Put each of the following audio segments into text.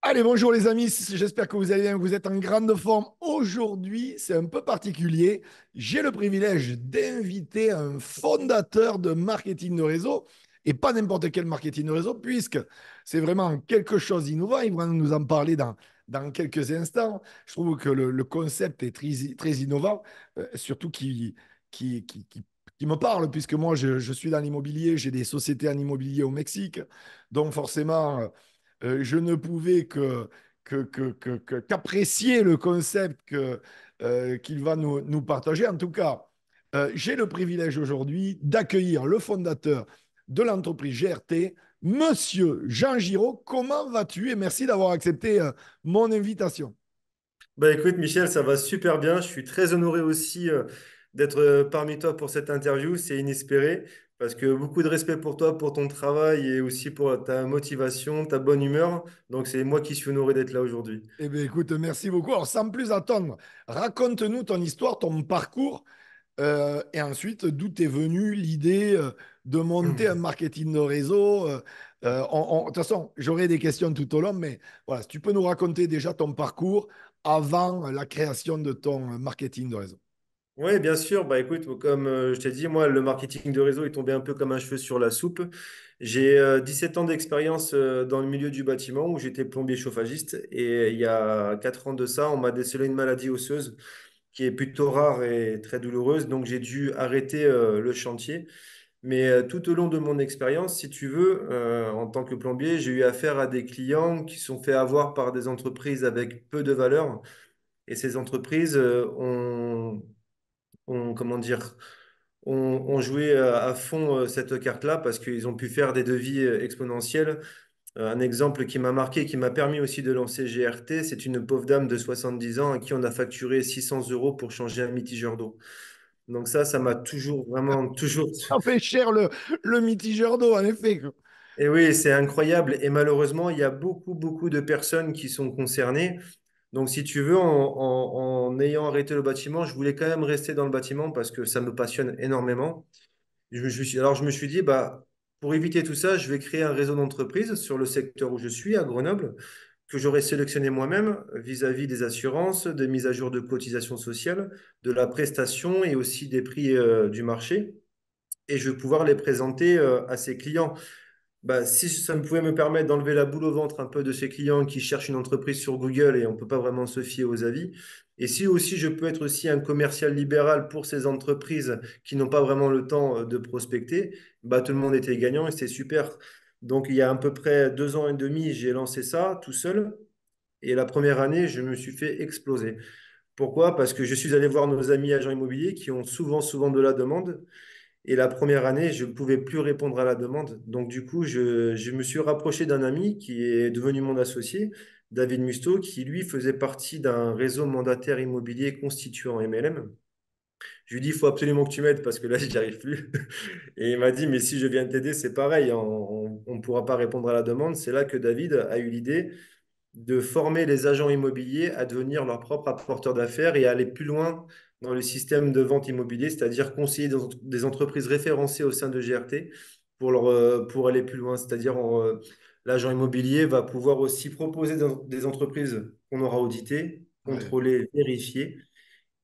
Allez, bonjour les amis, j'espère que vous allez bien, que vous êtes en grande forme. Aujourd'hui, c'est un peu particulier. J'ai le privilège d'inviter un fondateur de marketing de réseau, et pas n'importe quel marketing de réseau, puisque c'est vraiment quelque chose d'innovant. Il va nous en parler dans quelques instants. Je trouve que le concept est très innovant, surtout qui me parle, puisque moi, je suis dans l'immobilier, j'ai des sociétés en immobilier au Mexique, donc forcément... je ne pouvais qu'apprécier le concept qu'il va nous partager. En tout cas, j'ai le privilège aujourd'hui d'accueillir le fondateur de l'entreprise GRT, Monsieur Jean Giraud. Comment vas-tu? Et merci d'avoir accepté mon invitation. Bah écoute Michel, ça va super bien. Je suis très honoré aussi d'être parmi toi pour cette interview. C'est inespéré parce que beaucoup de respect pour toi, pour ton travail et aussi pour ta motivation, ta bonne humeur. Donc c'est moi qui suis honoré d'être là aujourd'hui. Eh bien, écoute, merci beaucoup. Alors, sans plus attendre, raconte-nous ton histoire, ton parcours. Et ensuite, d'où est venue l'idée de monter un marketing de réseau? De toute façon, j'aurai des questions tout au long, mais voilà, si tu peux nous raconter déjà ton parcours avant la création de ton marketing de réseau. Oui, bien sûr. Bah écoute, comme je t'ai dit, moi, le marketing de réseau est tombé un peu comme un cheveu sur la soupe. J'ai 17 ans d'expérience dans le milieu du bâtiment où j'étais plombier chauffagiste. Et il y a 4 ans de ça, on m'a décelé une maladie osseuse qui est plutôt rare et très douloureuse. Donc j'ai dû arrêter le chantier. Mais tout au long de mon expérience, si tu veux, en tant que plombier, j'ai eu affaire à des clients qui sont fait avoir par des entreprises avec peu de valeur. Et ces entreprises comment dire, ont joué à fond cette carte-là parce qu'ils ont pu faire des devis exponentiels. Un exemple qui m'a marqué, qui m'a permis aussi de lancer GRT, c'est une pauvre dame de 70 ans à qui on a facturé 600 euros pour changer un mitigeur d'eau. Donc ça m'a toujours, vraiment, toujours... Ça fait cher le mitigeur d'eau, en effet. Et oui, c'est incroyable. Et malheureusement, il y a beaucoup, beaucoup de personnes qui sont concernées. Donc, si tu veux, en ayant arrêté le bâtiment, je voulais quand même rester dans le bâtiment parce que ça me passionne énormément. Alors, je me suis dit, bah, pour éviter tout ça, je vais créer un réseau d'entreprises sur le secteur où je suis, à Grenoble, que j'aurais sélectionné moi-même vis-à-vis des assurances, des mises à jour de cotisations sociales, de la prestation et aussi des prix du marché. Et je vais pouvoir les présenter à ces clients. Bah, si ça me pouvait me permettre d'enlever la boule au ventre un peu de ces clients qui cherchent une entreprise sur Google et on ne peut pas vraiment se fier aux avis. Et si aussi je peux être aussi un commercial libéral pour ces entreprises qui n'ont pas vraiment le temps de prospecter, bah, tout le monde était gagnant et c'était super. Donc il y a à peu près 2 ans et demi, j'ai lancé ça tout seul. Et la première année, je me suis fait exploser. Pourquoi? Parce que je suis allé voir nos amis agents immobiliers qui ont souvent, souvent de la demande. Et la première année, je ne pouvais plus répondre à la demande. Donc, du coup, je me suis rapproché d'un ami qui est devenu mon associé, David Musto, qui lui faisait partie d'un réseau mandataire immobilier constitué en MLM. Je lui ai dit, il faut absolument que tu m'aides parce que là, je n'y arrive plus. Et il m'a dit, mais si je viens t'aider, c'est pareil, on ne pourra pas répondre à la demande. C'est là que David a eu l'idée de former les agents immobiliers à devenir leurs propres apporteurs d'affaires et à aller plus loin dans le système de vente immobilier, c'est-à-dire conseiller des entreprises référencées au sein de GRT pour aller plus loin. C'est-à-dire l'agent immobilier va pouvoir aussi proposer des entreprises qu'on aura auditées, Ouais. contrôlées, vérifiées,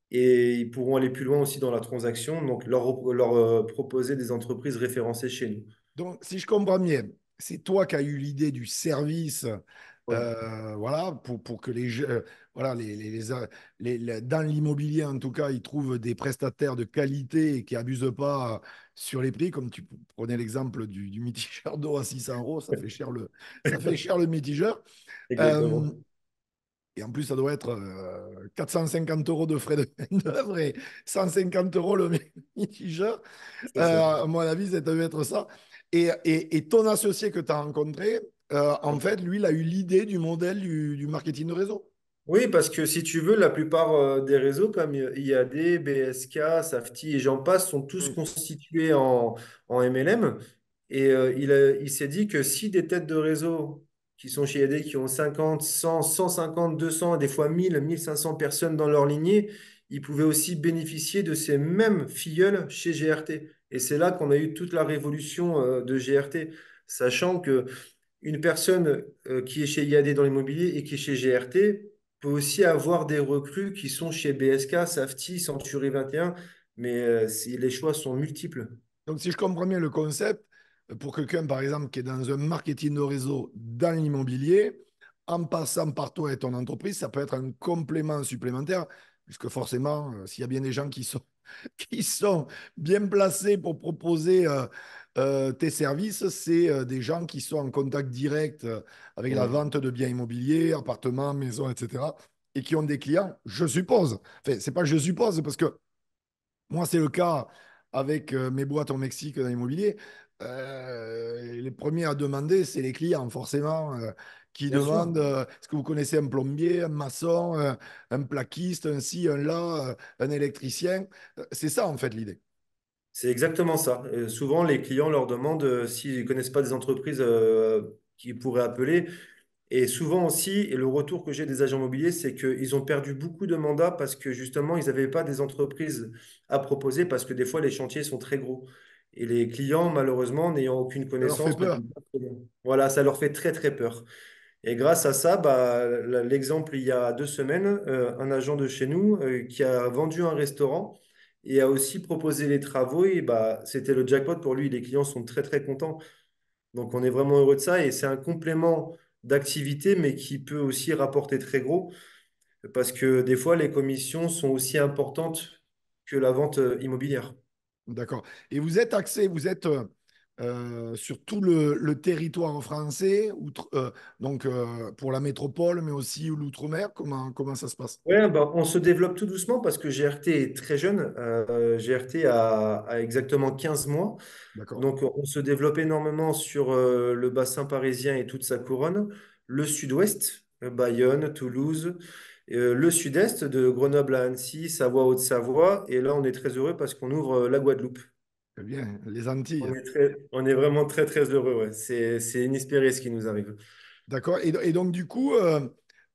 et ils pourront aller plus loin aussi dans la transaction, donc leur proposer des entreprises référencées chez nous. Donc, si je comprends bien, c'est toi qui as eu l'idée du service, Ouais. voilà, pour que voilà, dans l'immobilier, en tout cas, ils trouvent des prestataires de qualité et qui abusent pas sur les prix, comme tu prenais l'exemple du mitigeur d'eau à 600 euros, ça fait cher le mitigeur. Euh, Exactement. et en plus, ça doit être 450 euros de frais de main-d'œuvre et 150 euros le mitigeur. C'est ça. À mon avis, ça devait être ça. Et ton associé que tu as rencontré, en fait, lui, il a eu l'idée du modèle du marketing de réseau. Oui, parce que si tu veux, la plupart des réseaux comme IAD, BSK, Safety et j'en passe sont tous Mm. constitués en MLM. Et il s'est dit que si des têtes de réseau qui sont chez IAD, qui ont 50, 100, 150, 200, des fois 1000, 1500 personnes dans leur lignée, ils pouvaient aussi bénéficier de ces mêmes filleuls chez GRT. Et c'est là qu'on a eu toute la révolution de GRT, sachant que une personne qui est chez IAD dans l'immobilier et qui est chez GRT peut aussi avoir des recrues qui sont chez BSK, Safety, Century 21, mais les choix sont multiples. Donc, si je comprends bien le concept, pour quelqu'un, par exemple, qui est dans un marketing de réseau dans l'immobilier, en passant par toi et ton entreprise, ça peut être un complément supplémentaire, puisque forcément, s'il y a bien des gens qui sont, qui sont bien placés pour proposer tes services, c'est des gens qui sont en contact direct avec la Ouais. vente de biens immobiliers, appartements, maisons, etc., et qui ont des clients, je suppose. Enfin, c'est pas je suppose, parce que moi, c'est le cas avec mes boîtes au Mexique dans l'immobilier. Les premiers à demander, c'est les clients, forcément, qui Bien sûr. demandent est-ce que vous connaissez un plombier, un maçon, un plaquiste, un ci, un là, un électricien. C'est ça, en fait, l'idée. C'est exactement ça. Souvent, les clients leur demandent s'ils ne connaissent pas des entreprises qu'ils pourraient appeler. Et souvent aussi, et le retour que j'ai des agents immobiliers, c'est qu'ils ont perdu beaucoup de mandats parce que justement, ils n'avaient pas des entreprises à proposer parce que des fois, les chantiers sont très gros. Et les clients, malheureusement, n'ayant aucune Ça leur fait connaissance, ne peur. peuvent pas très bien. Voilà, ça leur fait très, très peur. Et grâce à ça, bah, l'exemple, il y a 2 semaines, un agent de chez nous qui a vendu un restaurant et a aussi proposé les travaux. Et bah, c'était le jackpot pour lui. Les clients sont très, très contents. Donc, on est vraiment heureux de ça. Et c'est un complément d'activité, mais qui peut aussi rapporter très gros parce que des fois, les commissions sont aussi importantes que la vente immobilière. D'accord. Et vous êtes axé, vous êtes sur tout le territoire français, donc pour la métropole, mais aussi l'outre-mer. Comment ça se passe? Ouais, bah, on se développe tout doucement parce que GRT est très jeune. GRT a exactement 15 mois. D'accord. Donc, on se développe énormément sur le bassin parisien et toute sa couronne, le sud-ouest, Bayonne, Toulouse, le sud-est de Grenoble à Annecy, Savoie, Haute-Savoie. Et là, on est très heureux parce qu'on ouvre la Guadeloupe. Très bien. Les Antilles. On est vraiment très, très heureux. Ouais. C'est inespéré ce qui nous arrive. D'accord. Et donc, du coup,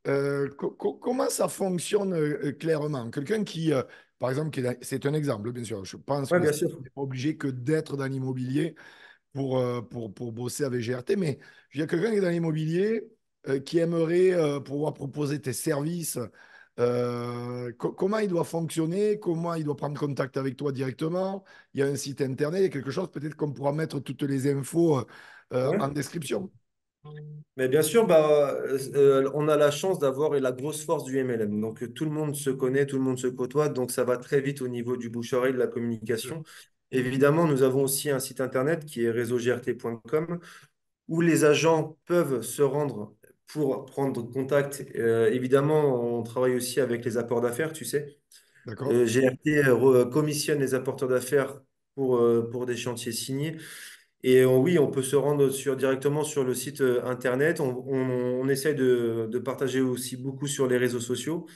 comment ça fonctionne clairement? Quelqu'un qui, par exemple, c'est un exemple, bien sûr. Je pense Oui, que bien c'est sûr. pas obligé que d'être dans l'immobilier pour bosser avec GRT, mais il y a quelqu'un qui est dans l'immobilier qui aimerait pouvoir proposer tes services. Comment il doit fonctionner? Comment il doit prendre contact avec toi directement? Il y a un site internet, il y a quelque chose, peut-être qu'on pourra mettre toutes les infos en Ouais. description. Mais bien sûr, bah, on a la chance d'avoir la grosse force du MLM. Donc, tout le monde se connaît, tout le monde se côtoie. Donc, ça va très vite au niveau du bouche-oreille, de la communication. Évidemment, nous avons aussi un site internet qui est réseaugrt.com où les agents peuvent se rendre pour prendre contact. Évidemment, on travaille aussi avec les apports d'affaires, tu sais. D'accord? GRT commissionne les apporteurs d'affaires pour des chantiers signés. Et oui, on peut se rendre directement sur le site internet. On essaie de partager aussi beaucoup sur les réseaux sociaux,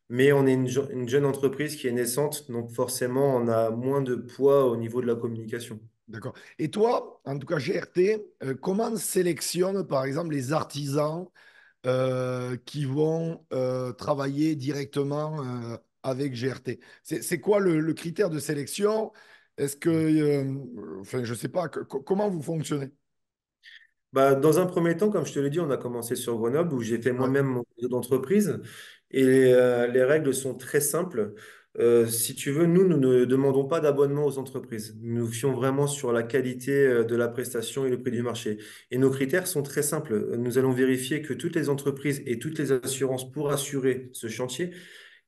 mais on est une jeune entreprise qui est naissante, donc forcément, on a moins de poids au niveau de la communication. D'accord. Et toi, en tout cas GRT, comment sélectionne par exemple les artisans qui vont travailler directement avec GRT? C'est quoi le critère de sélection? Est-ce que, enfin, je sais pas, comment vous fonctionnez? Bah, dans un premier temps, comme je te l'ai dit, on a commencé sur Grenoble où j'ai fait Ouais, moi-même mon réseau d'entreprise et les règles sont très simples. Si tu veux, nous ne demandons pas d'abonnement aux entreprises. Nous nous fions vraiment sur la qualité de la prestation et le prix du marché. Et nos critères sont très simples. Nous allons vérifier que toutes les entreprises et toutes les assurances pour assurer ce chantier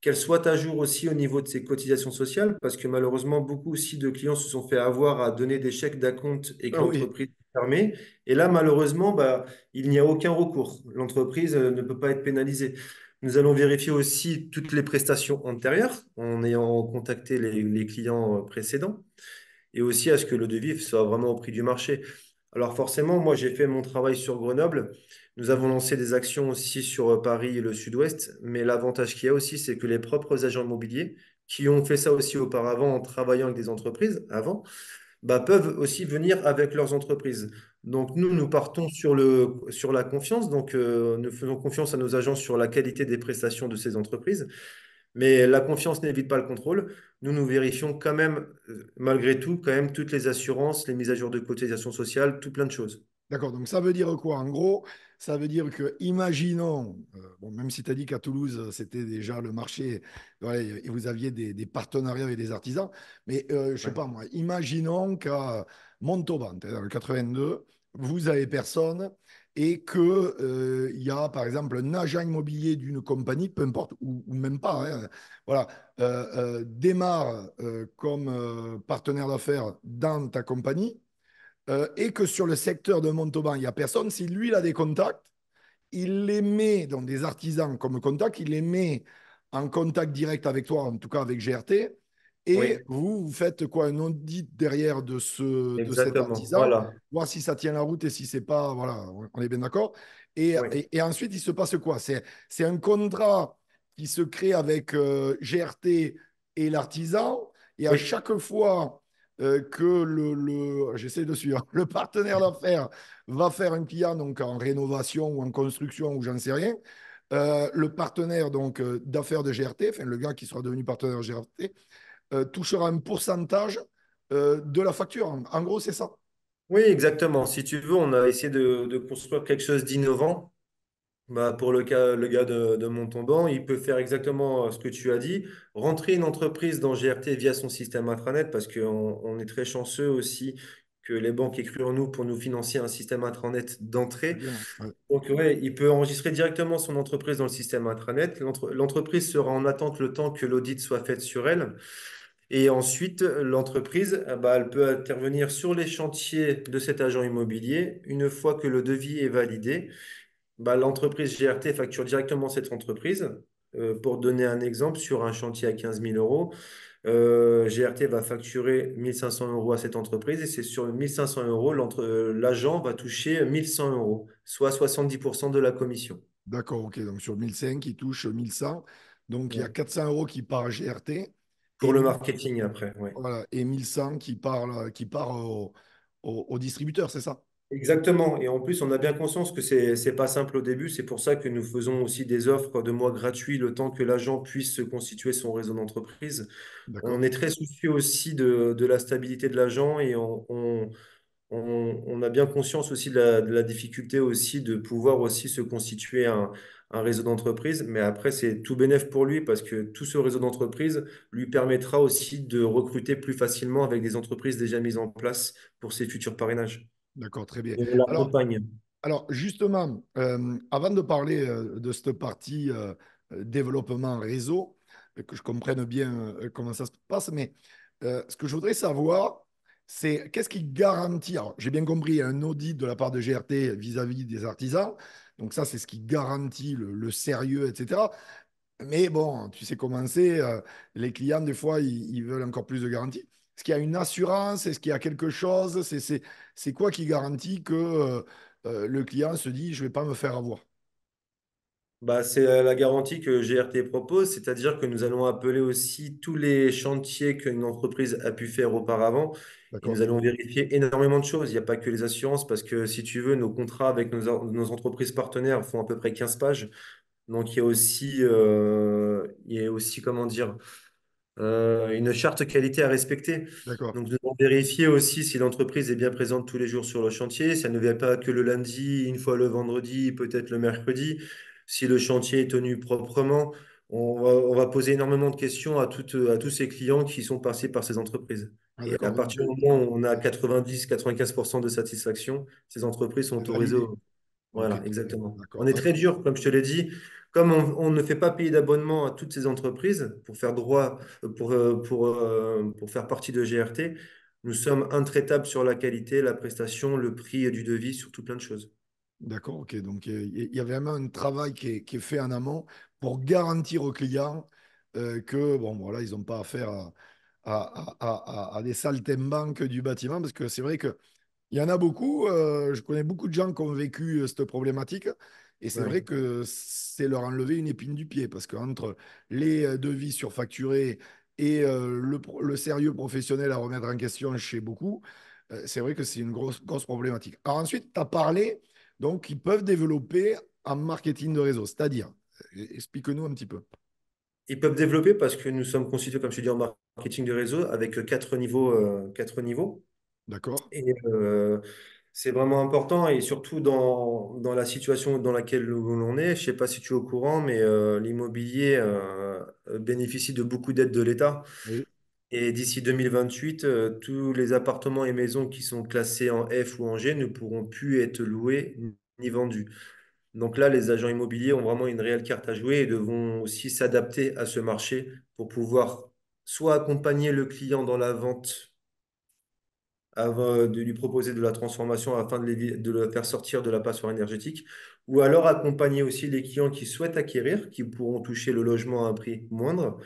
qu'elle soit à jour aussi au niveau de ses cotisations sociales, parce que malheureusement, beaucoup aussi de clients se sont fait avoir à donner des chèques d'acompte et que ah oui, l'entreprise est fermée. Et là, malheureusement, bah, il n'y a aucun recours. L'entreprise ne peut pas être pénalisée. Nous allons vérifier aussi toutes les prestations antérieures en ayant contacté les clients précédents et aussi à ce que le devis soit vraiment au prix du marché. Alors forcément, moi j'ai fait mon travail sur Grenoble. Nous avons lancé des actions aussi sur Paris et le Sud-Ouest, mais l'avantage qu'il y a aussi, c'est que les propres agents immobiliers, qui ont fait ça aussi auparavant en travaillant avec des entreprises avant, bah, peuvent aussi venir avec leurs entreprises. Donc nous partons sur la confiance, donc nous faisons confiance à nos agents sur la qualité des prestations de ces entreprises. Mais la confiance n'évite pas le contrôle. Nous vérifions quand même, malgré tout, quand même toutes les assurances, les mises à jour de cotisation sociale, tout plein de choses. D'accord, donc ça veut dire quoi? En gros, ça veut dire que, imaginons, bon, même si tu as dit qu'à Toulouse, c'était déjà le marché, voilà, et vous aviez des partenariats avec des artisans, mais je sais Ouais. pas moi, imaginons qu'à Montauban, dans le 82, vous avez personne et que il y a par exemple un agent immobilier d'une compagnie, peu importe, ou même pas, hein, voilà, démarre comme partenaire d'affaires dans ta compagnie et que sur le secteur de Montauban, il n'y a personne, si lui, il a des contacts, il les met, donc des artisans comme contact, il les met en contact direct avec toi, en tout cas avec GRT, et Oui, vous faites quoi, un audit derrière de cet exactement. artisan, Voilà. voir si ça tient la route et si c'est pas, voilà, on est bien d'accord. Oui, Et ensuite, il se passe quoi? C'est un contrat qui se crée avec GRT et l'artisan, et à oui, chaque fois que j'essaie de suivre, le partenaire d'affaires va faire un client donc en rénovation ou en construction ou j'en sais rien. Le partenaire donc d'affaires de GRT, enfin le gars qui sera devenu partenaire de GRT, touchera un pourcentage de la facture. En gros, c'est ça. oui, exactement. Si tu veux, on a essayé de construire quelque chose d'innovant. Bah, pour le gars de Montauban, il peut faire exactement ce que tu as dit, rentrer une entreprise dans GRT via son système intranet, parce qu'on est très chanceux aussi que les banques aient cru en nous pour nous financer un système intranet C'est d'entrée. bien. Ouais. Donc, ouais, il peut enregistrer directement son entreprise dans le système intranet. L'entreprise sera en attente le temps que l'audit soit fait sur elle. Et ensuite, l'entreprise, bah, elle peut intervenir sur les chantiers de cet agent immobilier une fois que le devis est validé. Bah, l'entreprise GRT facture directement cette entreprise. Pour donner un exemple, sur un chantier à 15 000 euros, GRT va facturer 1 500 euros à cette entreprise et c'est sur 1 500 euros, l'agent va toucher 1 100 euros, soit 70% de la commission. D'accord, ok. Donc sur 1005, il touche 1100. Donc il y a Ouais. 400 euros qui part à GRT et, Pour le marketing après, oui. voilà, et 1100 qui part au distributeur, c'est ça? Exactement. Et en plus, on a bien conscience que c'est pas simple au début. C'est pour ça que nous faisons aussi des offres de mois gratuits le temps que l'agent puisse se constituer son réseau d'entreprise. On D'accord. est très soucieux aussi de la stabilité de l'agent et on a bien conscience aussi de la difficulté aussi de pouvoir aussi se constituer un réseau d'entreprise. Mais après, c'est tout bénef pour lui parce que tout ce réseau d'entreprise lui permettra aussi de recruter plus facilement avec des entreprises déjà mises en place pour ses futurs parrainages. D'accord, très bien. Et on Alors, l'accompagne. Alors, justement, avant de parler de cette partie développement réseau, que je comprenne bien comment ça se passe, mais ce que je voudrais savoir, c'est qu'est-ce qui garantit, alors j'ai bien compris, un audit de la part de GRT vis-à-vis des artisans, donc ça c'est ce qui garantit le sérieux, etc. Mais bon, tu sais comment c'est, les clients, des fois, ils veulent encore plus de garantie. Est-ce qu'il y a une assurance? Est-ce qu'il y a quelque chose? C'est quoi qui garantit que le client se dit, je ne vais pas me faire avoir? Bah, c'est la garantie que GRT propose, c'est-à-dire que nous allons appeler aussi tous les chantiers qu'une entreprise a pu faire auparavant et nous D'accord? allons vérifier énormément de choses. Il n'y a pas que les assurances parce que si tu veux, nos contrats avec nos entreprises partenaires font à peu près 15 pages. Donc il y a aussi, comment dire, une charte qualité à respecter. D'accord. Donc, nous devons vérifier aussi si l'entreprise est bien présente tous les jours sur le chantier, si elle ne vient pas que le lundi, une fois le vendredi, peut-être le mercredi, si le chantier est tenu proprement. On va poser énormément de questions à tous ces clients qui sont passés par ces entreprises. Ah, Et à d'accord. Donc, partir du moment où on a 90-95% de satisfaction, ces entreprises sont c'est au validé. réseau. Ok, Voilà, très bien. exactement. On D'accord. est Ah, très dur, comme je te l'ai dit. Comme on ne fait pas payer d'abonnement à toutes ces entreprises pour faire droit, pour faire partie de GRT, nous sommes intraitables sur la qualité, la prestation, le prix du devis, sur tout plein de choses. d'accord, ok. Donc, il y a vraiment un travail qui est fait en amont pour garantir aux clients que, bon, voilà, ils n'ont pas affaire à des saltimbanques du bâtiment, parce que c'est vrai que il y en a beaucoup. Je connais beaucoup de gens qui ont vécu cette problématique. Et c'est vrai Oui. que c'est leur enlever une épine du pied. Parce qu'entre les devis surfacturés et le sérieux professionnel à remettre en question chez beaucoup, c'est vrai que c'est une grosse problématique. Alors ensuite, tu as parlé, donc, ils peuvent développer en marketing de réseau. C'est-à-dire, explique-nous un petit peu. Ils peuvent développer parce que nous sommes constitués, comme je te dis, en marketing de réseau avec quatre niveaux, quatre niveaux. D'accord? Et C'est vraiment important et surtout dans la situation dans laquelle l'on est. Je ne sais pas si tu es au courant, mais l'immobilier bénéficie de beaucoup d'aides de l'État. Oui. Et d'ici 2028, tous les appartements et maisons qui sont classés en F ou en G ne pourront plus être loués ni vendus. Donc là, les agents immobiliers ont vraiment une réelle carte à jouer et devront aussi s'adapter à ce marché pour pouvoir soit accompagner le client dans la vente avant de lui proposer de la transformation afin de le faire sortir de la passoire énergétique, ou alors accompagner aussi les clients qui souhaitent acquérir, qui pourront toucher le logement à un prix moindre,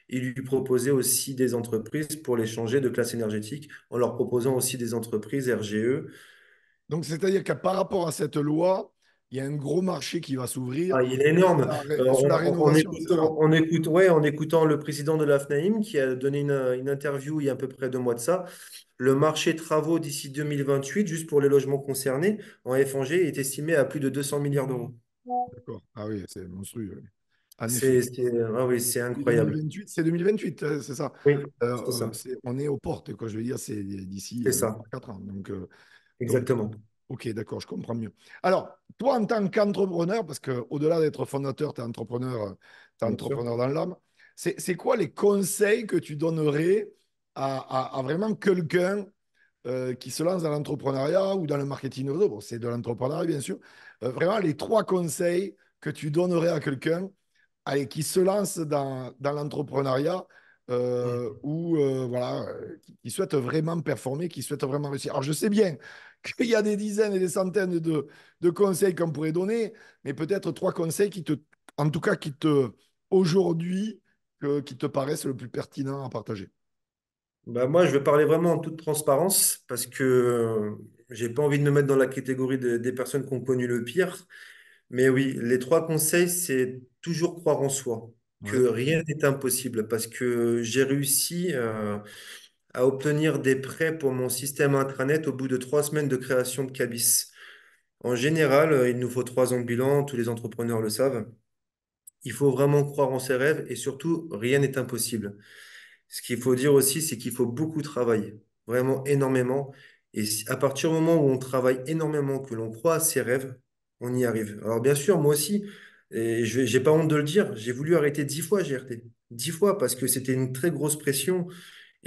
et lui proposer aussi des entreprises pour les changer de classe énergétique, en leur proposant aussi des entreprises RGE. Donc, c'est-à-dire que par rapport à cette loi, il y a un gros marché qui va s'ouvrir Ah, il est énorme. sur la rénovation, c'est ça? Ouais, en écoutant le président de la FNAIM qui a donné une interview il y a à peu près 2 mois de ça, le marché travaux d'ici 2028, juste pour les logements concernés, en FNG, est estimé à plus de 200 milliards d'euros. D'accord. Ah oui, c'est monstrueux. En effet. Ah oui, c'est Et incroyable. 2028, c'est 2028, c'est ça. Oui, c'est ça. On est aux portes, quoi. Je veux dire, c'est d'ici C'est ça. 4 ans. Donc, Exactement. ok, d'accord, je comprends mieux. Alors, toi, en tant qu'entrepreneur, parce qu'au-delà d'être fondateur, tu es Bien sûr. entrepreneur dans l'âme, c'est quoi les conseils que tu donnerais à vraiment quelqu'un qui se lance dans l'entrepreneuriat ou dans le marketing réseau? Bon, c'est de l'entrepreneuriat, bien sûr. Vraiment, les trois conseils que tu donnerais à quelqu'un allez, qui se lance dans l'entrepreneuriat ou voilà, qui souhaite vraiment performer, qui souhaite vraiment réussir. Alors, je sais bien qu'il y a des dizaines et des centaines de conseils qu'on pourrait donner, mais peut-être trois conseils en tout cas, aujourd'hui, qui te paraissent le plus pertinent à partager. Bah, moi, je vais parler vraiment en toute transparence parce que j'ai pas envie de me mettre dans la catégorie des personnes qui ont connu le pire. Mais oui, les trois conseils, c'est toujours croire en soi, que Ouais. rien n'est impossible parce que j'ai réussi à obtenir des prêts pour mon système intranet au bout de 3 semaines de création de Cabis. En général, il nous faut 3 ans de bilan, tous les entrepreneurs le savent. Il faut vraiment croire en ses rêves et surtout, rien n'est impossible. Ce qu'il faut dire aussi, c'est qu'il faut beaucoup travailler, vraiment énormément. Et à partir du moment où on travaille énormément, que l'on croit à ses rêves, on y arrive. Alors bien sûr, moi aussi, et je j'ai pas honte de le dire, j'ai voulu arrêter 10 fois GRT. 10 fois parce que c'était une très grosse pression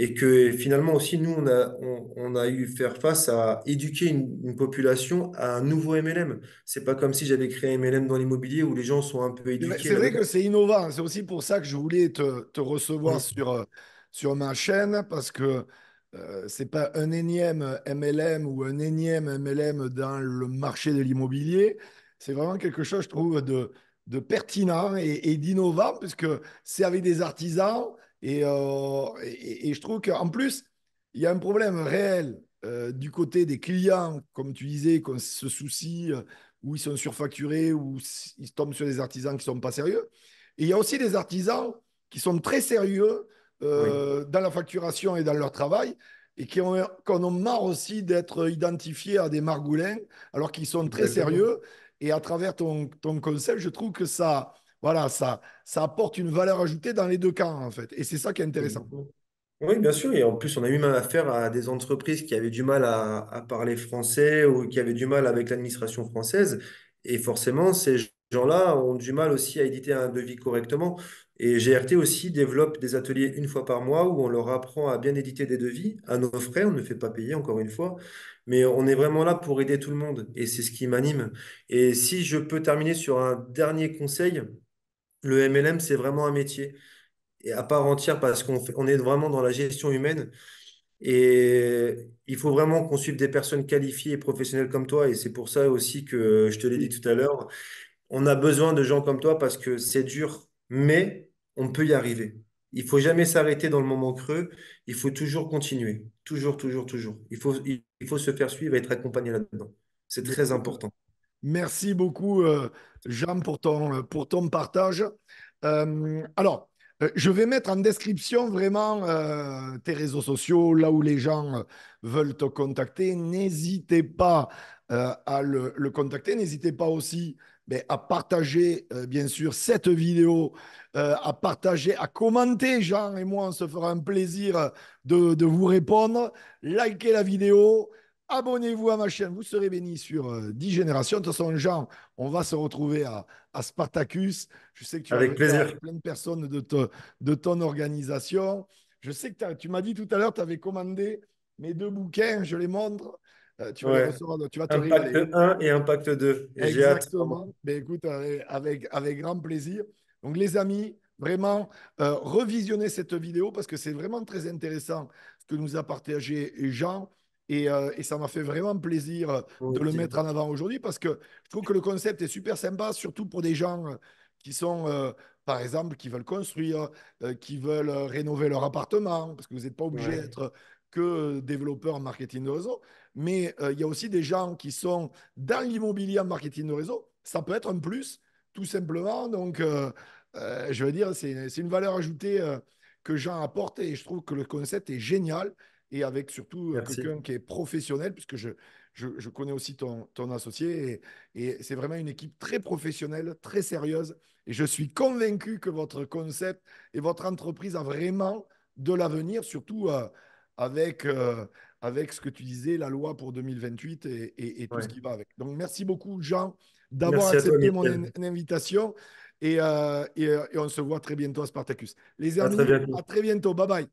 et que finalement aussi, nous, on a eu faire face à éduquer une population à un nouveau MLM. C'est pas comme si j'avais créé un MLM dans l'immobilier où les gens sont un peu éduqués C'est vrai là-dedans. que c'est innovant. C'est aussi pour ça que je voulais te recevoir Mm. sur ma chaîne, parce que c'est pas un énième MLM ou un énième MLM dans le marché de l'immobilier. C'est vraiment quelque chose, je trouve, de pertinent et d'innovant, puisque c'est avec des artisans. Et je trouve qu'en plus, il y a un problème réel du côté des clients, comme tu disais, qu'on se soucie où ils sont surfacturés, où ils tombent sur des artisans qui ne sont pas sérieux. Et il y a aussi des artisans qui sont très sérieux Oui, dans la facturation et dans leur travail et qu'on a marre aussi d'être identifiés à des margoulins alors qu'ils sont très exactement. sérieux. Et à travers ton concept, je trouve que voilà, ça apporte une valeur ajoutée dans les deux camps, en fait. Et c'est ça qui est intéressant. Oui, bien sûr. Et en plus, on a eu même affaire à des entreprises qui avaient du mal à parler français ou qui avaient du mal avec l'administration française. Et forcément, ces gens-là ont du mal aussi à éditer un devis correctement. Et GRT aussi développe des ateliers 1 fois par mois où on leur apprend à bien éditer des devis à nos frais. On ne fait pas payer, encore une fois. Mais on est vraiment là pour aider tout le monde. Et c'est ce qui m'anime. Et si je peux terminer sur un dernier conseil, le MLM, c'est vraiment un métier et à part entière parce on est vraiment dans la gestion humaine et il faut vraiment qu'on suive des personnes qualifiées et professionnelles comme toi et c'est pour ça aussi que je te l'ai dit Oui. tout à l'heure, on a besoin de gens comme toi parce que c'est dur, mais on peut y arriver. Il faut jamais s'arrêter dans le moment creux, il faut toujours continuer, toujours, toujours, toujours. Il faut se faire suivre et être accompagné là-dedans. C'est Mais très écoute, important. merci beaucoup, Jean, pour ton partage. Alors, je vais mettre en description vraiment tes réseaux sociaux, là où les gens veulent te contacter. N'hésitez pas à le contacter. N'hésitez pas aussi ben, à partager, bien sûr, cette vidéo, à partager, à commenter. Jean et moi, on se fera un plaisir de vous répondre. Likez la vidéo. Abonnez-vous à ma chaîne, vous serez bénis sur 10 générations. De toute façon, Jean, on va se retrouver à Spartacus. Je sais que tu vas Avec venir avec plaisir. plein de personnes de ton organisation. Je sais que tu m'as dit tout à l'heure, tu avais commandé mes 2 bouquins, je les montre. Tu vas les Ouais. recevoir, tu vas te Impact régaler. 1 et Impact 2. Et j'ai hâte, vraiment. Exactement. Ben, écoute, avec grand plaisir. Donc, les amis, vraiment, revisionnez cette vidéo parce que c'est vraiment très intéressant ce que nous a partagé Jean. Et ça m'a fait vraiment plaisir de le Ok. mettre en avant aujourd'hui parce que je trouve que le concept est super sympa, surtout pour des gens qui sont, par exemple, qui veulent construire, qui veulent rénover leur appartement, parce que vous n'êtes pas obligé Ouais. d'être que développeur en marketing de réseau. Mais il y a aussi des gens qui sont dans l'immobilier en marketing de réseau. Ça peut être un plus, tout simplement. Donc, je veux dire, c'est une valeur ajoutée que Jean apporte et je trouve que le concept est génial et avec surtout Merci. quelqu'un qui est professionnel, puisque je connais aussi ton associé et c'est vraiment une équipe très professionnelle, très sérieuse. Et je suis convaincu que votre concept et votre entreprise a vraiment de l'avenir, surtout avec, avec ce que tu disais, la loi pour 2028 et tout ce Ouais. qui va avec. Donc, merci beaucoup, Jean, d'avoir Merci à toi, accepté mon Michel. invitation et on se voit très bientôt à Spartacus. Les À très amis, bientôt. à très bientôt. Bye bye.